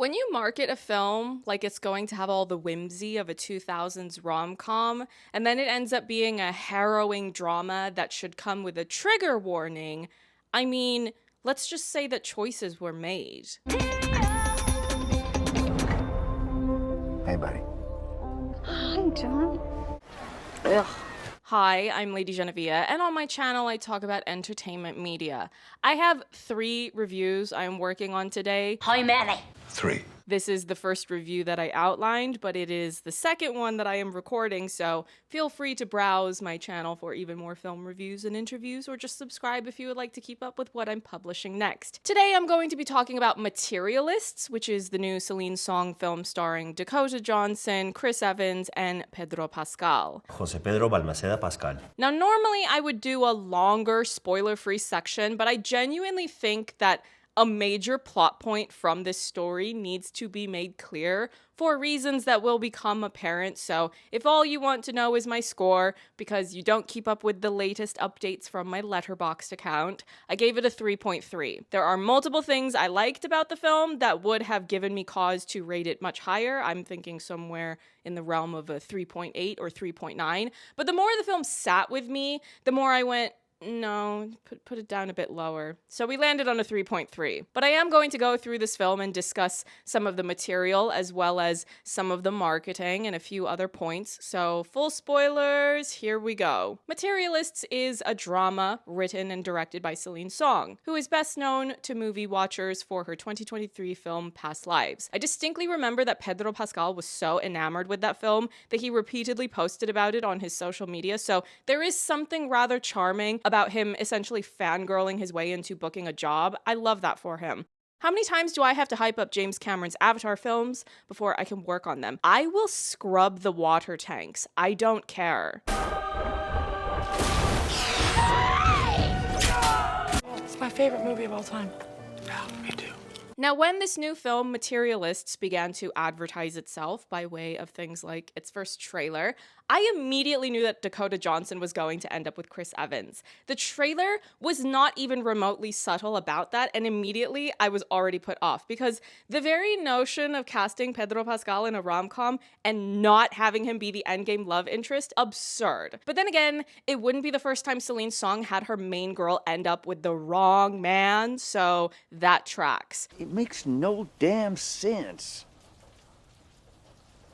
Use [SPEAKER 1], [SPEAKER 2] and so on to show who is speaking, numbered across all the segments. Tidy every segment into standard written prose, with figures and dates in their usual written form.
[SPEAKER 1] When you market a film like it's going to have all the whimsy of a 2000s rom-com, and then it ends up being a harrowing drama that should come with a trigger warning, I mean, let's just say that choices were made.
[SPEAKER 2] Hey, buddy.
[SPEAKER 3] Hi, John.
[SPEAKER 1] Ugh. Hi, I'm Lady Genevieve, and on my channel I talk about entertainment media. I have 3 reviews I'm working on today.
[SPEAKER 3] How many?
[SPEAKER 2] 3.
[SPEAKER 1] This is the first review that I outlined, but it is the second one that I am recording, so feel free to browse my channel for even more film reviews and interviews, or just subscribe if you would like to keep up with what I'm publishing next. Today I'm going to be talking about Materialists, which is the new Celine Song film starring Dakota Johnson, Chris Evans, and Pedro Pascal.
[SPEAKER 4] José Pedro Balmaceda Pascal.
[SPEAKER 1] Now, normally I would do a longer spoiler-free section, but I genuinely think that a major plot point from this story needs to be made clear for reasons that will become apparent. So if all you want to know is my score because you don't keep up with the latest updates from my Letterboxd account, I gave it a 3.3. There are multiple things I liked about the film that would have given me cause to rate it much higher. I'm thinking somewhere in the realm of a 3.8 or 3.9. But the more the film sat with me, the more I went, no, put it down a bit lower. So we landed on a 3.3. But I am going to go through this film and discuss some of the material as well as some of the marketing and a few other points. So full spoilers, here we go. Materialists is a drama written and directed by Celine Song, who is best known to movie watchers for her 2023 film Past Lives. I distinctly remember that Pedro Pascal was so enamored with that film that he repeatedly posted about it on his social media. So there is something rather charming about him essentially fangirling his way into booking a job. I love that for him. How many times do I have to hype up James Cameron's Avatar films before I can work on them? I will scrub the water tanks. I don't care.
[SPEAKER 5] It's my favorite movie of all time.
[SPEAKER 2] Yeah, me too.
[SPEAKER 1] Now, when this new film, Materialists, began to advertise itself by way of things like its first trailer, I immediately knew that Dakota Johnson was going to end up with Chris Evans. The trailer was not even remotely subtle about that, and immediately I was already put off because the very notion of casting Pedro Pascal in a rom-com and not having him be the endgame love interest, absurd. But then again, it wouldn't be the first time Celine Song had her main girl end up with the wrong man, so that tracks.
[SPEAKER 6] It makes no damn sense.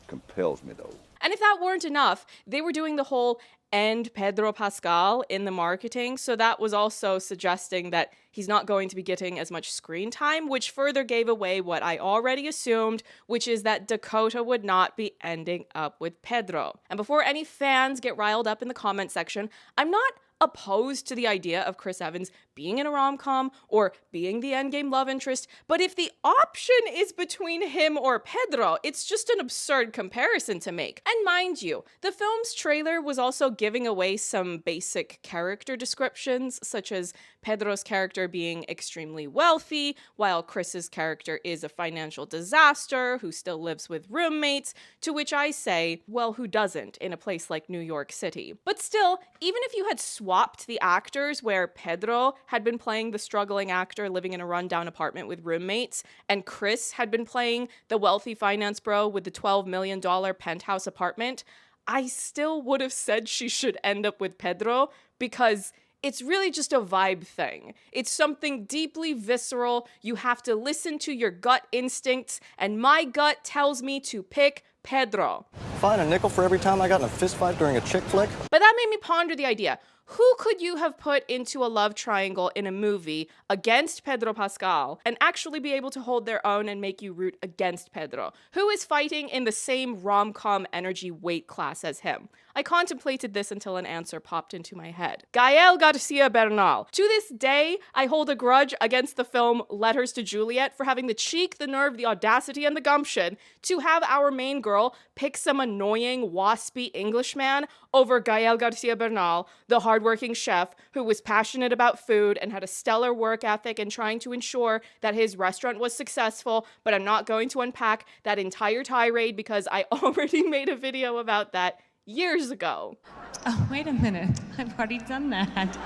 [SPEAKER 6] Compels me, though.
[SPEAKER 1] And if that weren't enough, they were doing the whole end Pedro Pascal in the marketing, so that was also suggesting that he's not going to be getting as much screen time, which further gave away what I already assumed, which is that Dakota would not be ending up with Pedro. And before any fans get riled up in the comment section, I'm not opposed to the idea of Chris Evans being in a rom-com or being the endgame love interest, but if the option is between him or Pedro, it's just an absurd comparison to make. And mind you, the film's trailer was also giving away some basic character descriptions, such as Pedro's character being extremely wealthy, while Chris's character is a financial disaster who still lives with roommates, to which I say, well, who doesn't in a place like New York City? But still, even if you had swapped the actors where Pedro had been playing the struggling actor living in a rundown apartment with roommates, and Chris had been playing the wealthy finance bro with the $12 million penthouse apartment, I still would have said she should end up with Pedro because it's really just a vibe thing. It's something deeply visceral. You have to listen to your gut instincts, and my gut tells me to pick Pedro.
[SPEAKER 7] Fine, a nickel for every time I got in a fist fight during a chick flick?
[SPEAKER 1] But that made me ponder the idea. Who could you have put into a love triangle in a movie against Pedro Pascal and actually be able to hold their own and make you root against Pedro? Who is fighting in the same rom-com energy weight class as him? I contemplated this until an answer popped into my head. Gael Garcia Bernal. To this day, I hold a grudge against the film Letters to Juliet for having the cheek, the nerve, the audacity, and the gumption to have our main girl pick some annoying, waspy Englishman over Gael Garcia Bernal, the hardworking chef who was passionate about food and had a stellar work ethic and trying to ensure that his restaurant was successful, but I'm not going to unpack that entire tirade because I already made a video about that years ago.
[SPEAKER 8] Oh, wait a minute. I've already done that.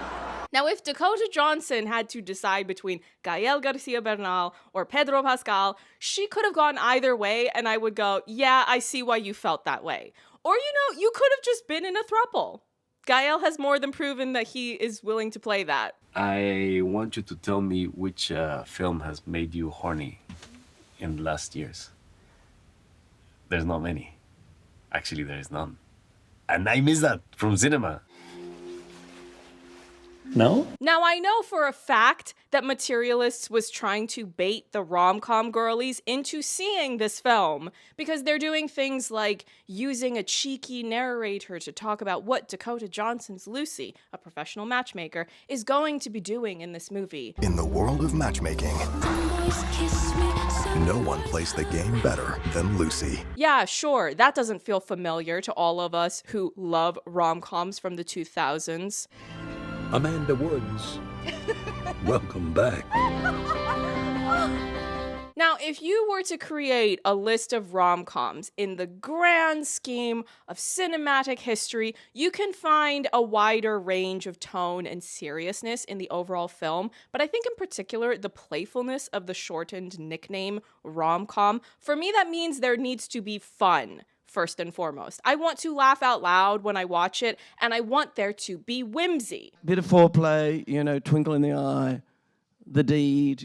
[SPEAKER 1] Now, if Dakota Johnson had to decide between Gael Garcia Bernal or Pedro Pascal, she could have gone either way, and I would go, yeah, I see why you felt that way. Or, you could have just been in a throuple. Gael has more than proven that he is willing to play that.
[SPEAKER 8] I want you to tell me which film has made you horny in the last years. There's not many. Actually, there is none. And I miss that from cinema.
[SPEAKER 7] No?
[SPEAKER 1] Now, I know for a fact that Materialists was trying to bait the rom-com girlies into seeing this film because they're doing things like using a cheeky narrator to talk about what Dakota Johnson's Lucy, a professional matchmaker, is going to be doing in this movie.
[SPEAKER 9] In the world of matchmaking, no one plays the game better than Lucy.
[SPEAKER 1] Yeah, sure, that doesn't feel familiar to all of us who love rom-coms from the 2000s.
[SPEAKER 10] Amanda Woods, welcome back.
[SPEAKER 1] Now, if you were to create a list of rom-coms in the grand scheme of cinematic history, you can find a wider range of tone and seriousness in the overall film, but I think in particular, the playfulness of the shortened nickname rom-com, for me that means there needs to be fun. First and foremost, I want to laugh out loud when I watch it, and I want there to be whimsy.
[SPEAKER 11] Bit of foreplay, twinkle in the eye, the deed,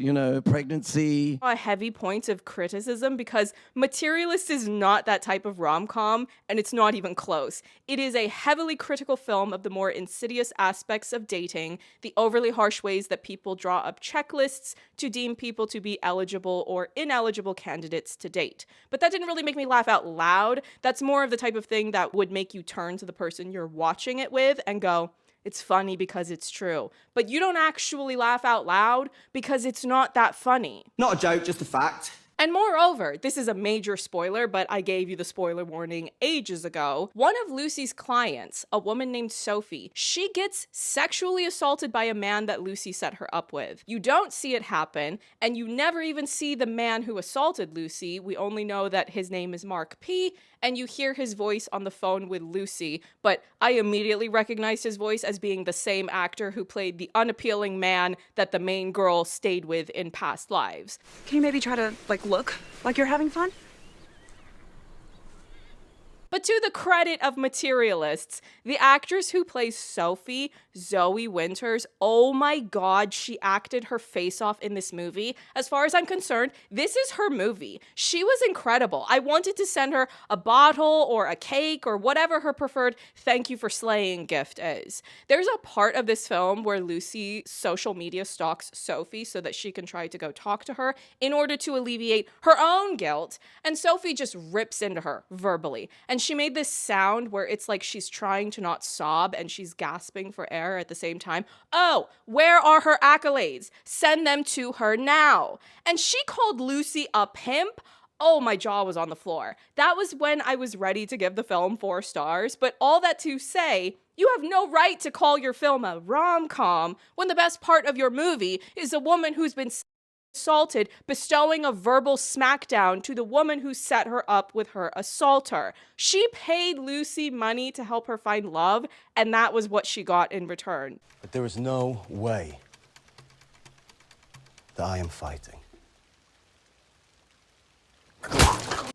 [SPEAKER 11] pregnancy.
[SPEAKER 1] Heavy points of criticism because Materialist is not that type of rom-com, and it's not even close. It is a heavily critical film of the more insidious aspects of dating, the overly harsh ways that people draw up checklists to deem people to be eligible or ineligible candidates to date. But that didn't really make me laugh out loud. That's more of the type of thing that would make you turn to the person you're watching it with and go, it's funny because it's true. But you don't actually laugh out loud because it's not that funny.
[SPEAKER 12] Not a joke, just a fact.
[SPEAKER 1] And moreover, this is a major spoiler, but I gave you the spoiler warning ages ago. One of Lucy's clients, a woman named Sophie, she gets sexually assaulted by a man that Lucy set her up with. You don't see it happen, and you never even see the man who assaulted Lucy. We only know that his name is Mark P., and you hear his voice on the phone with Lucy, but I immediately recognized his voice as being the same actor who played the unappealing man that the main girl stayed with in past lives.
[SPEAKER 5] Can you maybe try to, look like you're having fun?
[SPEAKER 1] But to the credit of Materialists, the actress who plays Sophie, Zoë Winters, oh my god, she acted her face off in this movie. As far as I'm concerned, this is her movie. She was incredible. I wanted to send her a bottle or a cake or whatever her preferred thank you for slaying gift is. There's a part of this film where Lucy social media stalks Sophie so that she can try to go talk to her in order to alleviate her own guilt, and Sophie just rips into her verbally. And she made this sound where it's like she's trying to not sob and she's gasping for air at the same time. Oh, where are her accolades? Send them to her now. And she called Lucy a pimp. Oh, my jaw was on the floor. That was when I was ready to give the film 4 stars. But all that to say, you have no right to call your film a rom-com when the best part of your movie is a woman who's been assaulted, bestowing a verbal smackdown to the woman who set her up with her assaulter. She paid Lucy money to help her find love, and that was what she got in return.
[SPEAKER 7] But there is no way that I am fighting.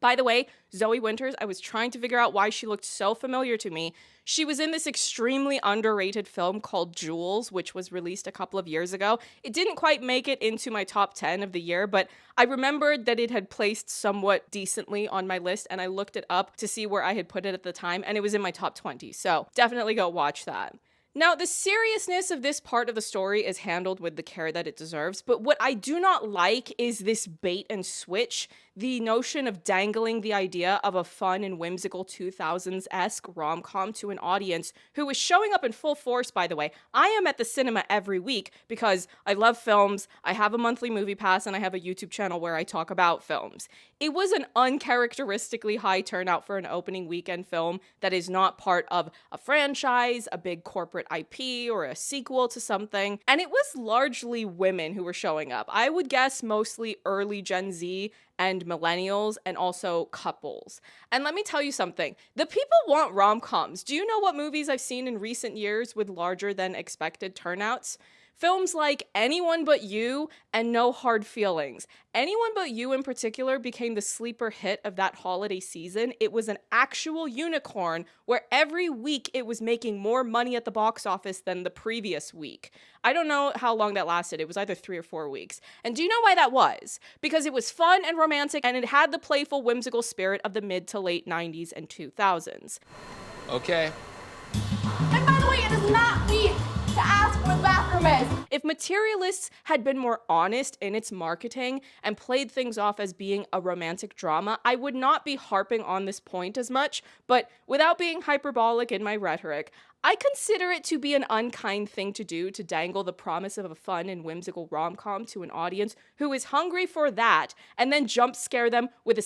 [SPEAKER 1] By the way, Zoë Winters, I was trying to figure out why she looked so familiar to me. She was in this extremely underrated film called Jules, which was released a couple of years ago. It didn't quite make it into my top 10 of the year, but I remembered that it had placed somewhat decently on my list, and I looked it up to see where I had put it at the time, and it was in my top 20, so definitely go watch that. Now, the seriousness of this part of the story is handled with the care that it deserves, but what I do not like is this bait and switch, the notion of dangling the idea of a fun and whimsical 2000s-esque rom-com to an audience who is showing up in full force, by the way. I am at the cinema every week because I love films, I have a monthly movie pass, and I have a YouTube channel where I talk about films. It was an uncharacteristically high turnout for an opening weekend film that is not part of a franchise, a big corporate favorite IP or a sequel to something. And it was largely women who were showing up. I would guess mostly early Gen Z and millennials, and also couples. And let me tell you something, the people want rom-coms. Do you know what movies I've seen in recent years with larger than expected turnouts? Films like Anyone But You and No Hard Feelings. Anyone But You in particular became the sleeper hit of that holiday season. It was an actual unicorn where every week it was making more money at the box office than the previous week. I don't know how long that lasted. It was either 3 or 4 weeks. And do you know why that was? Because it was fun and romantic, and it had the playful, whimsical spirit of the mid to late 90s and 2000s.
[SPEAKER 12] Okay.
[SPEAKER 3] And by the way, it is not me to ask where the bathroom is.
[SPEAKER 1] If Materialists had been more honest in its marketing and played things off as being a romantic drama, I would not be harping on this point as much, but without being hyperbolic in my rhetoric, I consider it to be an unkind thing to do to dangle the promise of a fun and whimsical rom-com to an audience who is hungry for that and then jump scare them with a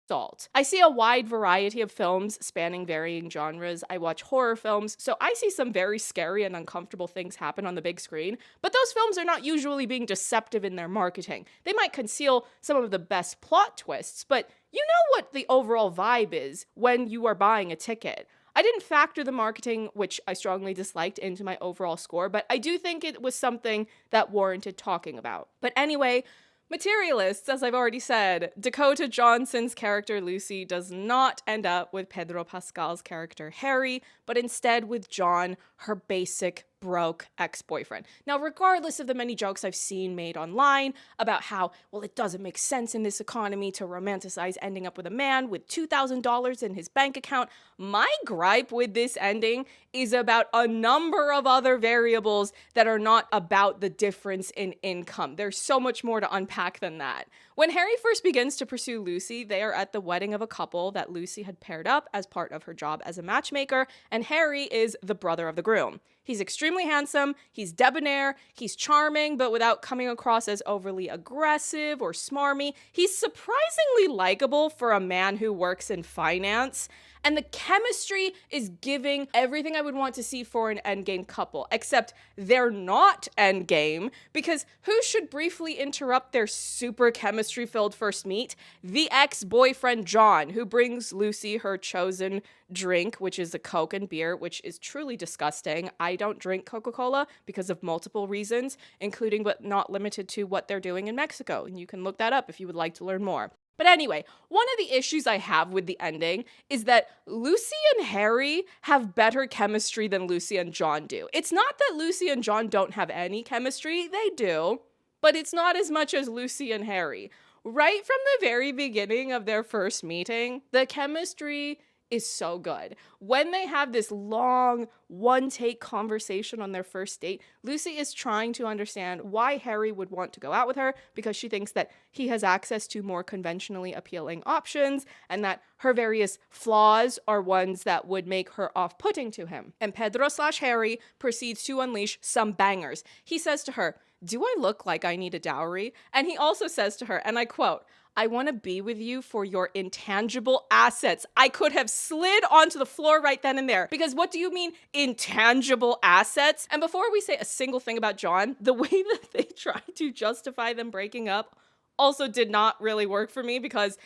[SPEAKER 1] salt. I see a wide variety of films spanning varying genres. I watch horror films, so I see some very scary and uncomfortable things happen on the big screen, but those films are not usually being deceptive in their marketing. They might conceal some of the best plot twists, but you know what the overall vibe is when you are buying a ticket. I didn't factor the marketing, which I strongly disliked, into my overall score, but I do think it was something that warranted talking about. But anyway, Materialists, as I've already said, Dakota Johnson's character Lucy does not end up with Pedro Pascal's character Harry, but instead with John, her basic broke ex-boyfriend. Now, regardless of the many jokes I've seen made online about how, well, it doesn't make sense in this economy to romanticize ending up with a man with $2,000 in his bank account, my gripe with this ending is about a number of other variables that are not about the difference in income. There's so much more to unpack than that. When Harry first begins to pursue Lucy, they are at the wedding of a couple that Lucy had paired up as part of her job as a matchmaker, and Harry is the brother of the groom. He's extremely handsome, he's debonair, he's charming, but without coming across as overly aggressive or smarmy. He's surprisingly likable for a man who works in finance. And the chemistry is giving everything I would want to see for an endgame couple, except they're not endgame, because who should briefly interrupt their super chemistry-filled first meet? The ex-boyfriend John, who brings Lucy her chosen drink, which is a Coke and beer, which is truly disgusting. I don't drink Coca-Cola because of multiple reasons, including but not limited to what they're doing in Mexico, and you can look that up if you would like to learn more. But anyway, one of the issues I have with the ending is that Lucy and Harry have better chemistry than Lucy and John do. It's not that Lucy and John don't have any chemistry, they do, but it's not as much as Lucy and Harry. Right from the very beginning of their first meeting, the chemistry is so good. When they have this long, one-take conversation on their first date, Lucy is trying to understand why Harry would want to go out with her, because she thinks that he has access to more conventionally appealing options and that her various flaws are ones that would make her off-putting to him. And Pedro/Harry proceeds to unleash some bangers. He says to her, "Do I look like I need a dowry?" And he also says to her, and I quote, "I want to be with you for your intangible assets." I could have slid onto the floor right then and there, because what do you mean intangible assets? And before we say a single thing about John, the way that they tried to justify them breaking up also did not really work for me, because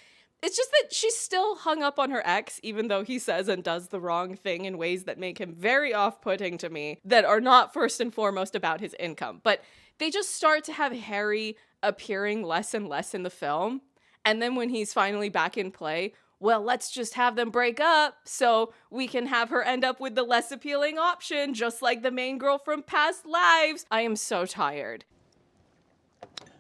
[SPEAKER 1] it's just that she's still hung up on her ex, even though he says and does the wrong thing in ways that make him very off-putting to me, that are not first and foremost about his income. But they just start to have Harry appearing less and less in the film. And then when he's finally back in play, well, let's just have them break up so we can have her end up with the less appealing option, just like the main girl from past lives. I am so tired.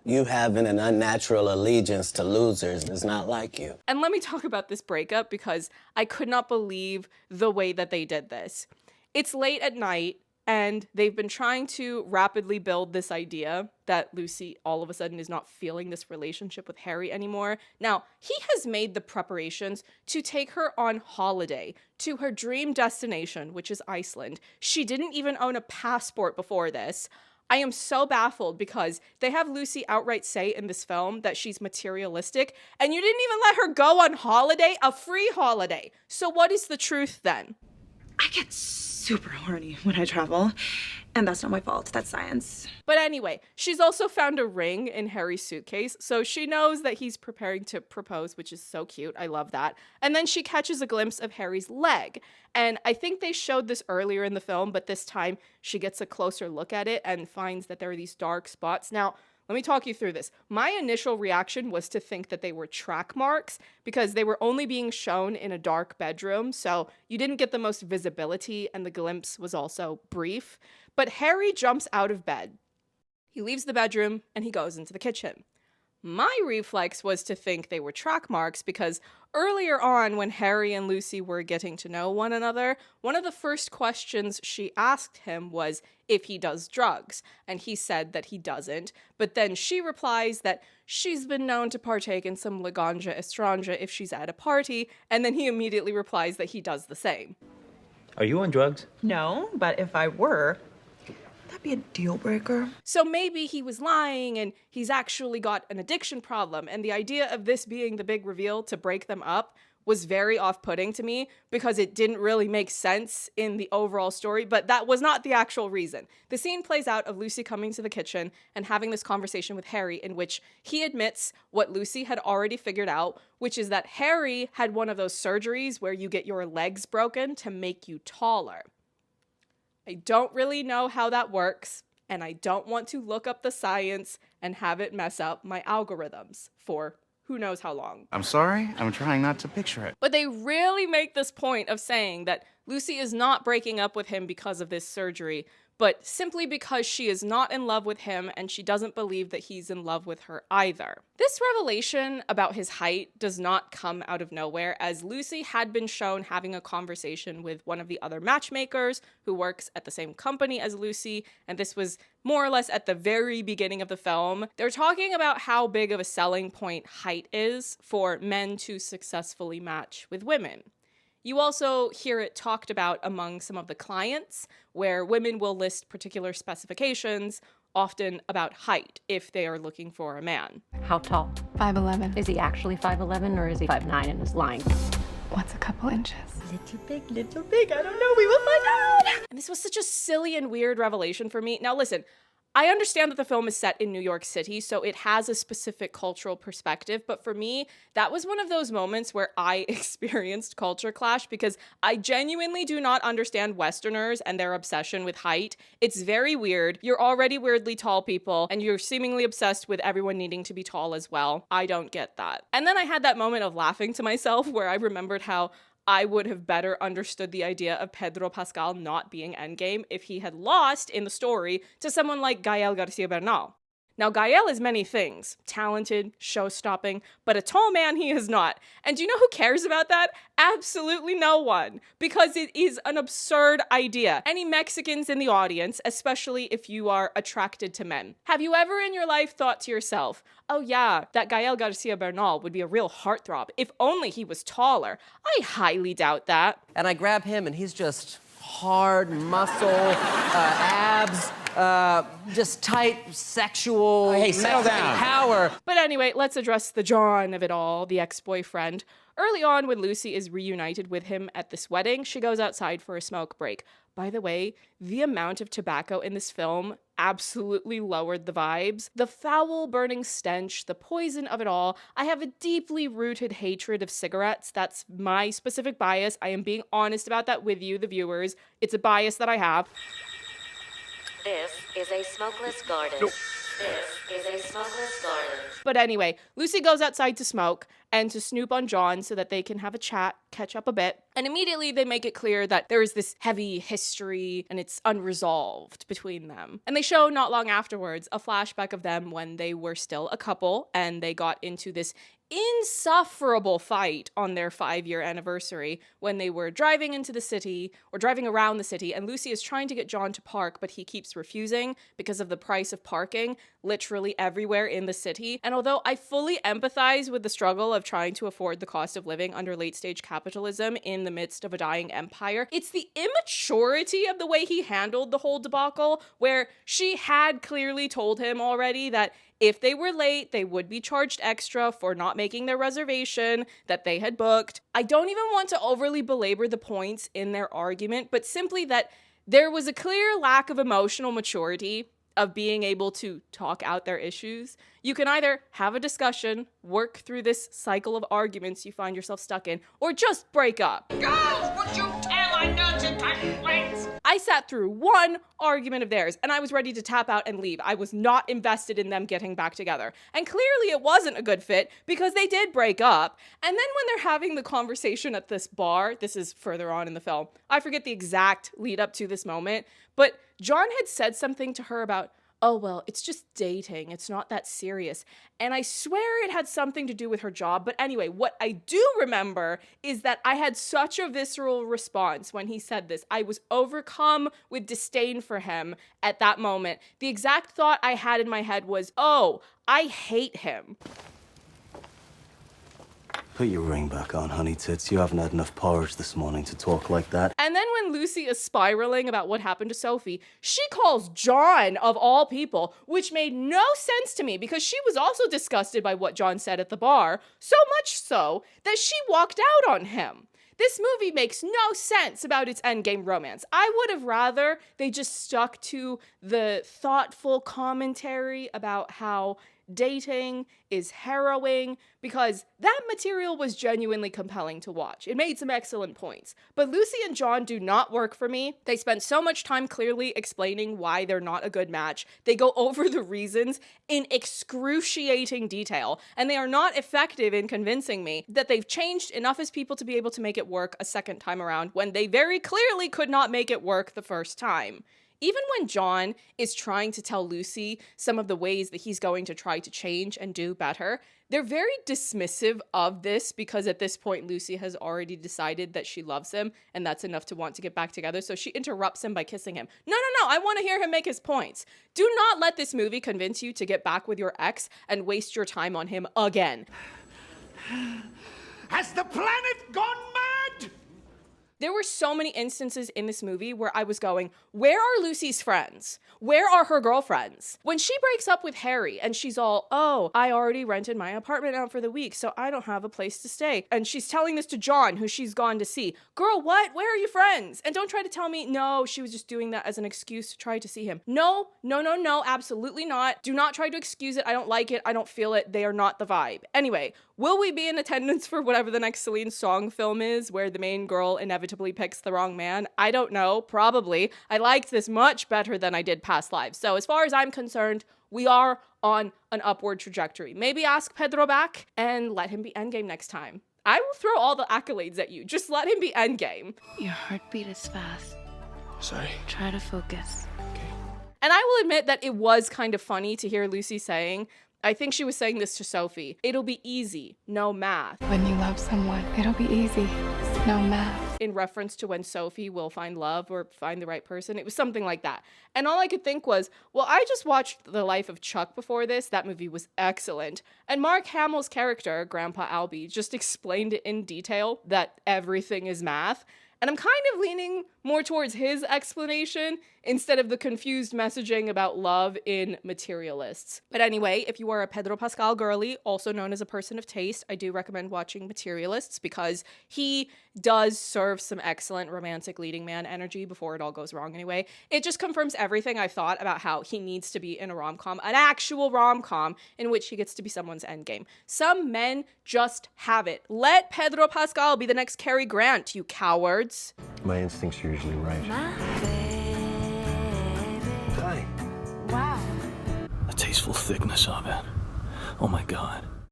[SPEAKER 13] You having an unnatural allegiance to losers is not like you.
[SPEAKER 1] And let me talk about this breakup, because I could not believe the way that they did this. It's late at night, and they've been trying to rapidly build this idea that Lucy all of a sudden is not feeling this relationship with Harry anymore. Now, he has made the preparations to take her on holiday to her dream destination, which is Iceland. She didn't even own a passport before this. I am so baffled, because they have Lucy outright say in this film that she's materialistic, and you didn't even let her go on holiday, a free holiday. So what is the truth then?
[SPEAKER 5] I get super horny when I travel, and that's not my fault. That's science.
[SPEAKER 1] But anyway, she's also found a ring in Harry's suitcase, so she knows that he's preparing to propose, which is so cute. I love that. And then she catches a glimpse of Harry's leg. And I think they showed this earlier in the film, but this time she gets a closer look at it and finds that there are these dark spots. Now, let me talk you through this. My initial reaction was to think that they were track marks because they were only being shown in a dark bedroom, so you didn't get the most visibility and the glimpse was also brief. But Harry jumps out of bed. He leaves the bedroom and he goes into the kitchen. My reflex was to think they were track marks because earlier on when Harry and Lucy were getting to know one another, one of the first questions she asked him was if he does drugs, and he said that he doesn't, but then she replies that she's been known to partake in some Laganja Estranja if she's at a party, and then he immediately replies that he does the same.
[SPEAKER 12] Are you on drugs?
[SPEAKER 5] No, but if I were, that'd be a deal breaker.
[SPEAKER 1] So maybe he was lying and he's actually got an addiction problem, and the idea of this being the big reveal to break them up was very off-putting to me because it didn't really make sense in the overall story, but that was not the actual reason. The scene plays out of Lucy coming to the kitchen and having this conversation with Harry in which he admits what Lucy had already figured out, which is that Harry had one of those surgeries where you get your legs broken to make you taller. I don't really know how that works, and I don't want to look up the science and have it mess up my algorithms for who knows how long.
[SPEAKER 6] I'm sorry, I'm trying not to picture it.
[SPEAKER 1] But they really make this point of saying that Lucy is not breaking up with him because of this surgery, but simply because she is not in love with him and she doesn't believe that he's in love with her either. This revelation about his height does not come out of nowhere, as Lucy had been shown having a conversation with one of the other matchmakers who works at the same company as Lucy, and this was more or less at the very beginning of the film. They're talking about how big of a selling point height is for men to successfully match with women. You also hear it talked about among some of the clients, where women will list particular specifications, often about height, if they are looking for a man.
[SPEAKER 14] How tall?
[SPEAKER 3] 5'11".
[SPEAKER 14] Is he actually 5'11" or is he 5'9" and is lying?
[SPEAKER 3] What's a couple inches?
[SPEAKER 14] Little big, I don't know, we will find out!
[SPEAKER 1] And this was such a silly and weird revelation for me. Now listen, I understand that the film is set in New York City, so it has a specific cultural perspective, but for me, that was one of those moments where I experienced culture clash because I genuinely do not understand Westerners and their obsession with height. It's very weird. You're already weirdly tall people, and you're seemingly obsessed with everyone needing to be tall as well. I don't get that. And then I had that moment of laughing to myself where I remembered how I would have better understood the idea of Pedro Pascal not being Endgame if he had lost in the story to someone like Gael Garcia Bernal. Now, Gael is many things. Talented, show-stopping, but a tall man he is not. And do you know who cares about that? Absolutely no one. Because it is an absurd idea. Any Mexicans in the audience, especially if you are attracted to men, have you ever in your life thought to yourself, oh yeah, that Gael Garcia Bernal would be a real heartthrob if only he was taller? I highly doubt that.
[SPEAKER 15] And I grab him and he's just hard muscle, abs, just tight, sexual,
[SPEAKER 12] settle down.
[SPEAKER 15] Power.
[SPEAKER 1] But anyway, let's address the John of it all, the ex-boyfriend. Early on, when Lucy is reunited with him at this wedding, she goes outside for a smoke break. By the way, the amount of tobacco in this film absolutely lowered the vibes. The foul burning stench, the poison of it all. I have a deeply rooted hatred of cigarettes. That's my specific bias. I am being honest about that with you, the viewers. It's a bias that I have.
[SPEAKER 16] This is a smokeless garden. This is a smokeless garden.
[SPEAKER 1] But anyway, Lucy goes outside to smoke and to snoop on John so that they can have a chat, catch up a bit. And immediately they make it clear that there is this heavy history and it's unresolved between them. And they show not long afterwards a flashback of them when they were still a couple and they got into this insufferable fight on their 5-year anniversary when they were driving into the city or driving around the city, and Lucy is trying to get John to park, but he keeps refusing because of the price of parking literally everywhere in the city. And although I fully empathize with the struggle of trying to afford the cost of living under late-stage capitalism in the midst of a dying empire, it's the immaturity of the way he handled the whole debacle, where she had clearly told him already that if they were late, they would be charged extra for not making their reservation that they had booked. I don't even want to overly belabor the points in their argument, but simply that there was a clear lack of emotional maturity of being able to talk out their issues. You can either have a discussion, work through this cycle of arguments you find yourself stuck in, or just break up.
[SPEAKER 3] Girls, would you tell I know to touch plates?
[SPEAKER 1] I sat through one argument of theirs and I was ready to tap out and leave. I was not invested in them getting back together. And clearly it wasn't a good fit because they did break up. And then when they're having the conversation at this bar, this is further on in the film, I forget the exact lead up to this moment, but John had said something to her about, oh, well, it's just dating. It's not that serious. And I swear it had something to do with her job. But anyway, what I do remember is that I had such a visceral response when he said this. I was overcome with disdain for him at that moment. The exact thought I had in my head was, oh, I hate him.
[SPEAKER 7] Put your ring back on, honey tits. You haven't had enough porridge this morning to talk like that.
[SPEAKER 1] And then when Lucy is spiraling about what happened to Sophie, she calls John, of all people, which made no sense to me because she was also disgusted by what John said at the bar, so much so that she walked out on him. This movie makes no sense about its endgame romance. I would have rather they just stuck to the thoughtful commentary about how dating is harrowing, because that material was genuinely compelling to watch. It made some excellent points. But Lucy and John do not work for me. They spend so much time clearly explaining why they're not a good match. They go over the reasons in excruciating detail, and they are not effective in convincing me that they've changed enough as people to be able to make it work a second time around when they very clearly could not make it work the first time. Even when John is trying to tell Lucy some of the ways that he's going to try to change and do better, they're very dismissive of this because at this point Lucy has already decided that she loves him and that's enough to want to get back together, so she interrupts him by kissing him. No, I want to hear him make his points. Do not let this movie convince you to get back with your ex and waste your time on him again.
[SPEAKER 3] Has the planet gone mad?
[SPEAKER 1] There were so many instances in this movie where I was going, where are Lucy's friends? Where are her girlfriends? When she breaks up with Harry and she's all, oh, I already rented my apartment out for the week, so I don't have a place to stay. And she's telling this to John, who she's gone to see. Girl, what? Where are your friends? And don't try to tell me, no, she was just doing that as an excuse to try to see him. No, absolutely not. Do not try to excuse it. I don't like it. I don't feel it. They are not the vibe. Anyway, will we be in attendance for whatever the next Celine Song film is, where the main girl inevitably picks the wrong man? I don't know. Probably. I liked this much better than I did past lives. So as far as I'm concerned, we are on an upward trajectory. Maybe ask Pedro back and let him be endgame next time. I will throw all the accolades at you. Just let him be endgame.
[SPEAKER 17] Your heartbeat is fast.
[SPEAKER 7] Sorry.
[SPEAKER 17] Try to focus.
[SPEAKER 1] And I will admit that it was kind of funny to hear Lucy saying, I think she was saying this to Sophie, it'll be easy, no math.
[SPEAKER 17] When you love someone, it'll be easy, no math.
[SPEAKER 1] In reference to when Sophie will find love or find the right person. It was something like that. And all I could think was, well, I just watched The Life of Chuck before this. That movie was excellent. And Mark Hamill's character, Grandpa Albie, just explained it in detail that everything is math. And I'm kind of leaning more towards his explanation instead of the confused messaging about love in Materialists. But anyway, if you are a Pedro Pascal girly, also known as a person of taste, I do recommend watching Materialists because he does serve some excellent romantic leading man energy before it all goes wrong anyway. It just confirms everything I thought about how he needs to be in a rom-com, an actual rom-com in which he gets to be someone's endgame. Some men just have it. Let Pedro Pascal be the next Cary Grant, you cowards.
[SPEAKER 2] My instincts are usually right. Hi.
[SPEAKER 17] Wow.
[SPEAKER 10] The tasteful thickness of it. Oh my God.